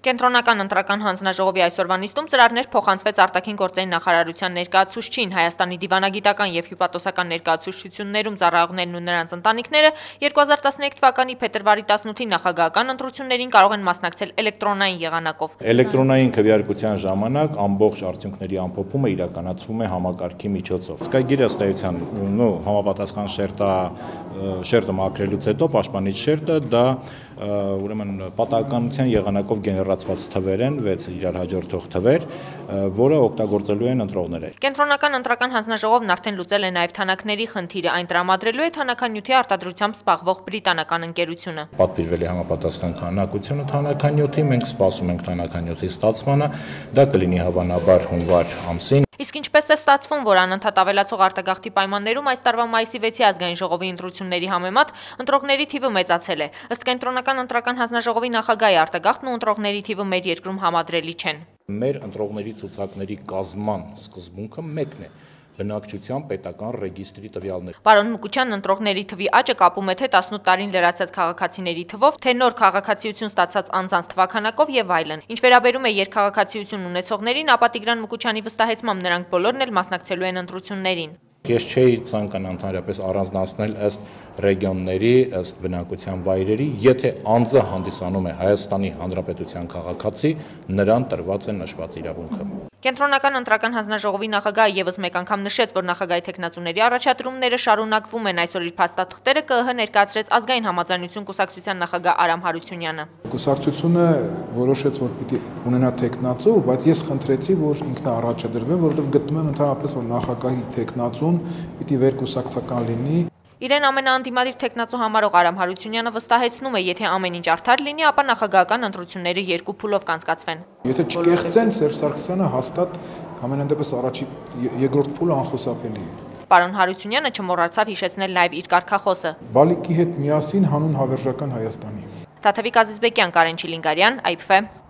Կենտրոնական ընտրական հանձնաժողովի այսօրվա նիստում ծրարներ փոխանցվեց արտաքին գործերի նախարարության ներկայացուցչին։ Հայաստանի դիվանագիտական եւ հյուպատոսական ներկայացուցչություններում ծառայողներն ու նրանց ընտանիքները 2013 թվականի փետրվարի 18-ի նախագահական ընտրություններին կարող են մասնակցել էլեկտրոնային եղանակով։ Էլեկտրոնային քվեարկության ժամանակ ամբողջ արդյունքների ամփոփումը իրականացվում է համակարգի միջոցով։ Սկայգիրը ըստ էության համապատասխան շերտը մաքրելուց հետո պաշտպանիչ շերտը դա ուրեմն պատահականության եղանակով գեներացված թվեր են, 6 իրար հաջորդող թվեր, որը օգտագործելու են ընտրողները։ Կենտրոնական ընտրական հանձնաժողովն արդեն լուծել է նաև թանաքների խնդիրը, այն տրամադրելու է թանաքանյութի արտադրությամբ զբաղվող բրիտանական ընկերությունը։ Պատվիրվել է համապատասխան քանակությունը թանաքանյութի, մենք սպասում ենք թանաքանյութի ստացմանը, դա կլինի հավանաբար հունվար ամսին։ Իսկ ինչպես է ստացվում, որ անընդհատ ավելացող արտագաղթի պայմաններում այս տարվա մայիսի 6-ի ազգային ժողովի ընտրությունների համեմատ ընտրողների թիվը մեծացել է։ Ըստ Կենտրոնական ընտրական հանձնաժողովի նախագահի արտագաղթն ու ընտրողների թիվը մեր երկրում համադրելի չեն։ Մեր ընտրողների ցուցակների կազման սկզբունքը մեկն է։ Բնակչության պետական ռեգիստրի տվյալներ։ Պարոն Մուկուչյանն ընտրողների թվի աճը կապում է թե 18 տարին լրացած քաղաքացիների թվով, թե նոր քաղաքացիություն ստացած անձանց թվաքանակով եւ այլն։ Ինչ վերաբերում է երկքաղաքացիություն ունեցողներին, ապա Տիգրան Մուկուչյանի վստահեցմամբ նրանք բոլորն էլ մասնակցելու են ընտրություններին։ Ես չէի ցանկանա ընդհանրապես առանձնացնել ըստ ռեգիոնների, ըստ բնակության վայրերի, եթե անձը հանդիսանում է Հայաստանի Հանրապետության քաղաքացի, նրան տրված է նշված իրավունքը։ Կենտրոնական ընտրական հանձնաժողովի նախագահը եւս մեկ անգամ նշեց, որ նախագահի տեխնացուների առաջադրումները շարունակվում են։ Այսօր իր փաստաթղթերը ԿԸՀ ներկայացրեց ազգային համաձայնություն կուսակցության նախագահ Արամ Հարությունյանը։ Կուսակցությունը որոշեց, որ պիտի ունենա տեխնացու, բայց ես խնդրեցի, որ ինքն առաջադրվի, որովհետև գտնում եմ ընդհանրապես, որ նախագահի տեխնացուն պիտի վերկուսակցական լինի։ Իրեն ամենաանդիմադիր տեխնացու համարող Արամ Հարությունյանը վստահեցնում է, եթե ամեն ինչ արդար լինի, ապա նախագահական ընտրությունները երկու փուլով կանցկացվեն։ Եթե չկեղծեն, Սերժ Սարգսյանը հաստատ ամենայն դեպս երկրորդ փուլը անխուսափելի է։ Պարոն Հարությունյանը չմոռացավ հիշեցնել նաև իր կարգախոսը։ Բալիկի հետ միասին հանուն հավերժական Հայաստանի։ Թաթևիկ Ազիզբեկյան, Կարեն Չիլինգարյան, IPF